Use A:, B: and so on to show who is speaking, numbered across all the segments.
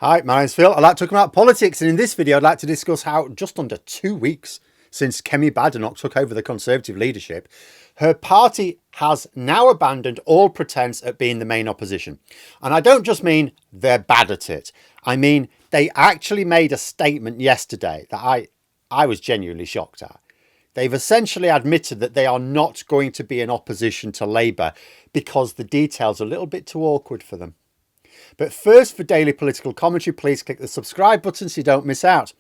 A: Hi, my name's Phil. I like talking about politics, and in this video I'd like to discuss how just under 2 weeks since Kemi Badenoch took over the Conservative leadership, her party has now abandoned all pretense at being the main opposition. And I don't just mean they're bad at it. I mean they actually made a statement yesterday that I was genuinely shocked at. They've essentially admitted that they are not going to be in opposition to Labour because the details are a little bit too awkward for them. But first, for daily political commentary, please click the subscribe button so you don't miss out.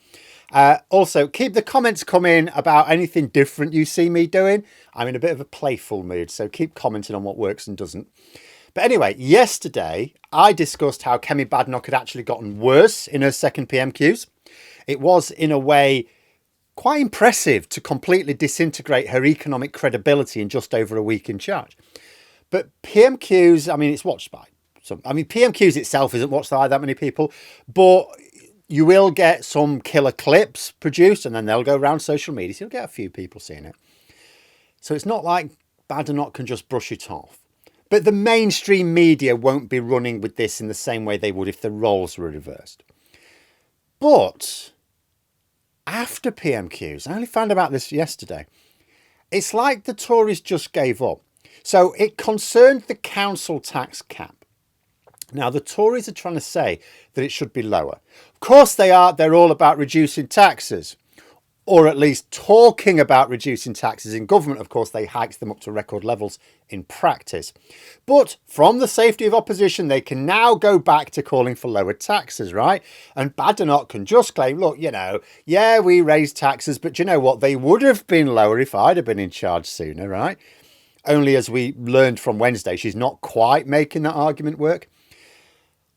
A: Also, keep the comments coming about anything different you see me doing. I'm in a bit of a playful mood, so keep commenting on what works and doesn't. But anyway, yesterday I discussed how Kemi Badenoch had actually gotten worse in her second PMQs. It was, in a way, quite impressive to completely disintegrate her economic credibility in just over a week in charge. But PMQs, I mean, it's watched by PMQs itself isn't watched by that many people, but you will get some killer clips produced and then they'll go around social media. So you'll get a few people seeing it. So it's not like Badenoch can just brush it off. But the mainstream media won't be running with this in the same way they would if the roles were reversed. But after PMQs, I only found about this yesterday, it's like the Tories just gave up. So it concerned the council tax cap. Now, the Tories are trying to say that it should be lower. Of course they are. They're all about reducing taxes, or at least talking about reducing taxes. In government, of course, they hiked them up to record levels in practice. But from the safety of opposition, they can now go back to calling for lower taxes, right? And Badenoch can just claim, look, yeah, we raised taxes, but you know what? They would have been lower if I'd have been in charge sooner, right? Only as we learned from Wednesday, she's not quite making that argument work.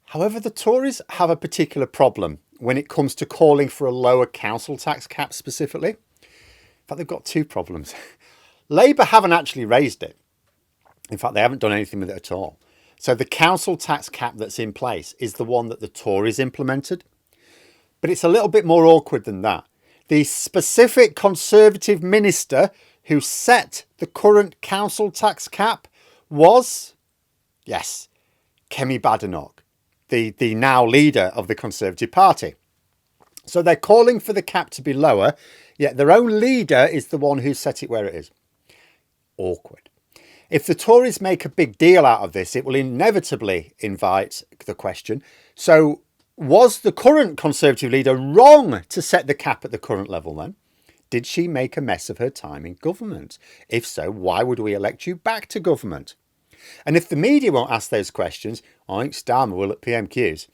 A: However, the Tories have a particular problem when it comes to calling for a lower council tax cap specifically. In fact, they've got two problems. Labour haven't actually raised it. In fact, they haven't done anything with it at all. So the council tax cap that's in place is the one that the Tories implemented. But it's a little bit more awkward than that. The specific Conservative minister who set the current council tax cap was, yes, Kemi Badenoch, the now leader of the Conservative Party. So they're calling for the cap to be lower, yet their own leader is the one who set it where it is. Awkward. If the Tories make a big deal out of this, it will inevitably invite the question, so was the current Conservative leader wrong to set the cap at the current level then? Did she make a mess of her time in government? If so, why would we elect you back to government? And if the media won't ask those questions, I think Starmer will at PMQs.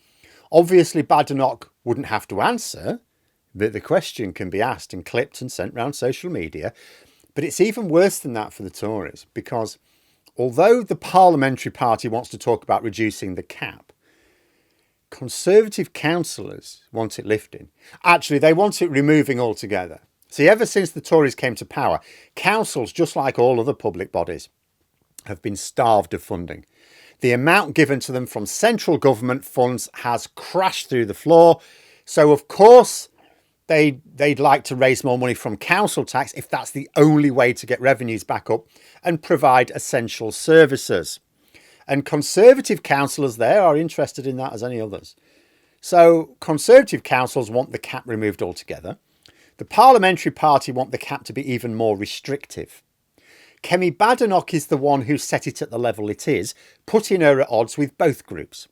A: Obviously, Badenoch wouldn't have to answer, but the question can be asked and clipped and sent round social media. But it's even worse than that for the Tories, because although the parliamentary party wants to talk about reducing the cap, Conservative councillors want it lifting. Actually, they want it removing altogether. See, ever since the Tories came to power, councils, just like all other public bodies, have been starved of funding. The amount given to them from central government funds has crashed through the floor. So, of course, they'd like to raise more money from council tax if that's the only way to get revenues back up and provide essential services. And Conservative councillors there are interested in that as any others. So Conservative councils want the cap removed altogether. The parliamentary party want the cap to be even more restrictive. Kemi Badenoch is the one who set it at the level it is, putting her at odds with both groups.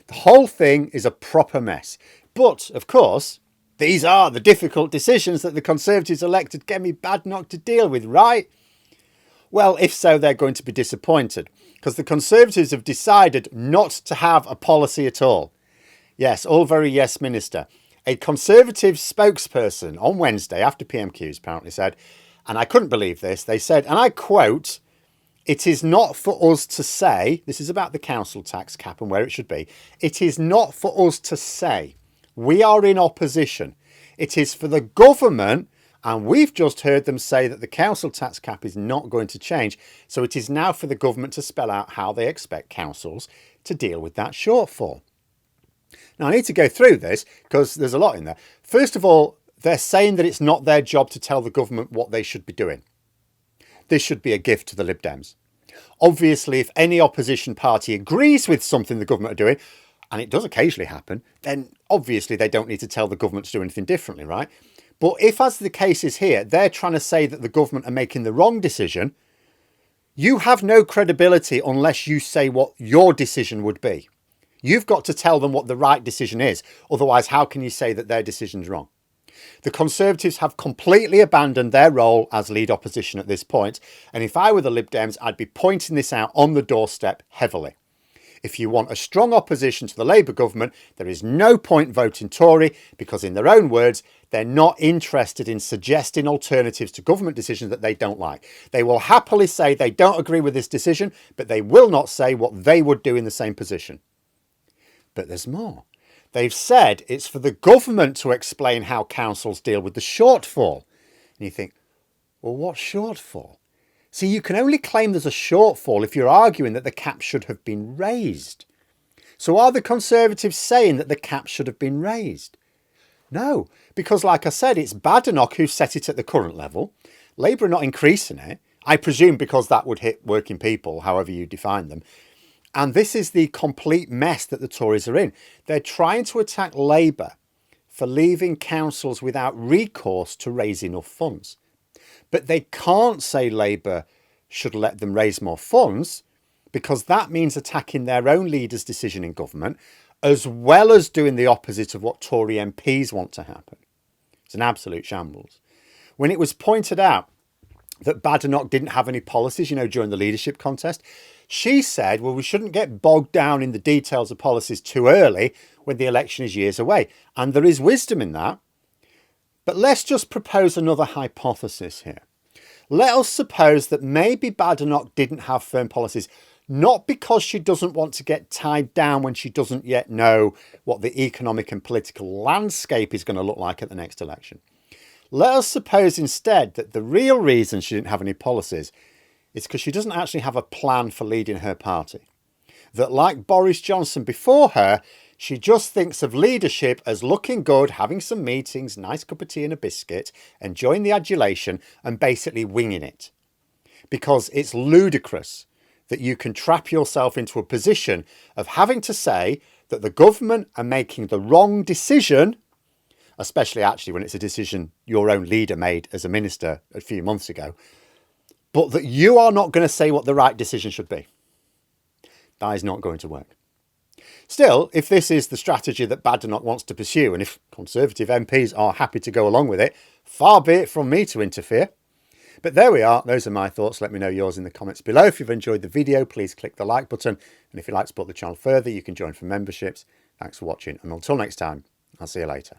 A: The whole thing is a proper mess. But, of course, these are the difficult decisions that the Conservatives elected Kemi Badenoch to deal with, right? Well, if so, they're going to be disappointed, because the Conservatives have decided not to have a policy at all. Yes, all very yes, Minister. A Conservative spokesperson on Wednesday, after PMQs apparently said, and I couldn't believe this, they said, and I quote, "It is not for us to say," this is about the council tax cap and where it should be, "it is not for us to say we are in opposition. It is for the government, and we've just heard them say that the council tax cap is not going to change. So it is now for the government to spell out how they expect councils to deal with that shortfall." Now, I need to go through this because there's a lot in there. First of all, they're saying that it's not their job to tell the government what they should be doing. This should be a gift to the Lib Dems. Obviously, if any opposition party agrees with something the government are doing, and it does occasionally happen, then obviously they don't need to tell the government to do anything differently, right? But if, as the case is here, they're trying to say that the government are making the wrong decision, you have no credibility unless you say what your decision would be. You've got to tell them what the right decision is. Otherwise, how can you say that their decision's wrong? The Conservatives have completely abandoned their role as lead opposition at this point. And if I were the Lib Dems, I'd be pointing this out on the doorstep heavily. If you want a strong opposition to the Labour government, there is no point voting Tory because, in their own words, they're not interested in suggesting alternatives to government decisions that they don't like. They will happily say they don't agree with this decision, but they will not say what they would do in the same position. But there's more. They've said it's for the government to explain how councils deal with the shortfall. And you think, well, what shortfall? See, you can only claim there's a shortfall if you're arguing that the cap should have been raised. So are the Conservatives saying that the cap should have been raised? No, because like I said, it's Badenoch who set it at the current level. Labour are not increasing it, I presume because that would hit working people, however you define them. And this is the complete mess that the Tories are in. They're trying to attack Labour for leaving councils without recourse to raise enough funds. But they can't say Labour should let them raise more funds because that means attacking their own leader's decision in government as well as doing the opposite of what Tory MPs want to happen. It's an absolute shambles. When it was pointed out that Badenoch didn't have any policies, during the leadership contest, she said, well, we shouldn't get bogged down in the details of policies too early when the election is years away. And there is wisdom in that. But let's just propose another hypothesis here. Let us suppose that maybe Badenoch didn't have firm policies, not because she doesn't want to get tied down when she doesn't yet know what the economic and political landscape is going to look like at the next election. Let us suppose instead that the real reason she didn't have any policies is because she doesn't actually have a plan for leading her party. That, like Boris Johnson before her, she just thinks of leadership as looking good, having some meetings, nice cup of tea and a biscuit, enjoying the adulation and basically winging it. Because it's ludicrous that you can trap yourself into a position of having to say that the government are making the wrong decision, especially actually when it's a decision your own leader made as a minister a few months ago, but that you are not going to say what the right decision should be. That is not going to work. Still, if this is the strategy that Badenoch wants to pursue, and if Conservative MPs are happy to go along with it, far be it from me to interfere. But there we are. Those are my thoughts. Let me know yours in the comments below. If you've enjoyed the video, please click the like button. And if you'd like to support the channel further, you can join for memberships. Thanks for watching. And until next time, I'll see you later.